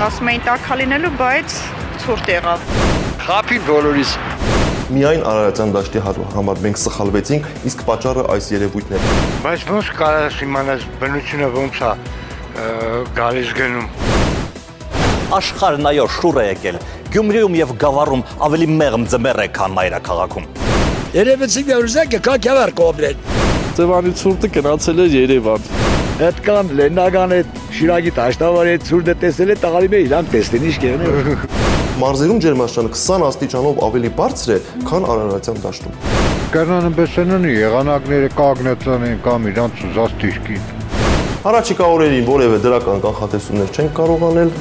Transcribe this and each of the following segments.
ասում էին տաքա լինելու, բայց ցուրտ եղավ։ Խափի բոլորիս։ Միայն Արարատյան դաշտի համար մենք սխալվեցինք, իսկ պատճառը այս երևույթն է։ Բայց ոնց կարաս իմանաս բնությունը ոնց է գալիս գնում։ Աշխարհն այո շուռ է եկել։ Գյումրիում եւ Գավառում ավելի մեղմ ձմեռ է, քան մայրաքաղաքում։ Երևեցի մյուրզակը կակավար կոբրեն։ Ձևանի ցուրտը գնացել է Երևան։ Այդ կան Լեննագան է, Շիրակի Տաշտավարի ցուրտը տեսել է տաղալի մե իրան տեսնեն ինչ կերնե։ Մարզերում ջերմաստիճանը 20 աստիճանով ավելի բարձր է, քան Արարատյան դաշտում։ Կրնանը բեսենունի եղանակները կագնեցան են կամ իրանց ուզած թիշկին։ Առաջիկա օրերին որևէ դրական կանխատեսումներ չեն կարող անել։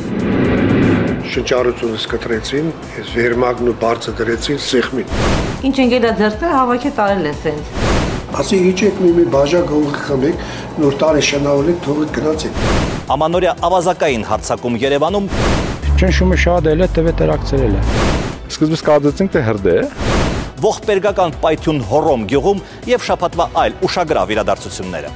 Շնչառությունը սկտրեցին, վերմագն ու բարձը դրեցին սեղմին։ Ինչ ընկերա ձեռքները հավաքի տարել է սենց։ Ասի իջեք մի բաժակ հողի խմեք, նոր տարի շնորհեք, թողեք գնացեք։ Ամանորյա ավազակային հարձակում Երևանում Ճնշումը շատ էլ է, տևետերակցրել է։ Սկզբից կարծեցինք, թե հրդե է։ ողբերգական պայթյուն Հոռոմ գյուղում եւ շաբաթվա այլ ուշագրավ իրադարձությունները։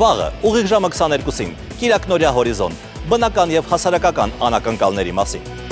Վաղը ուղիղ ժամը 22-ին Կիրակնորյա հորիզոն, բնական եւ հասարակական անակնկալների մասին։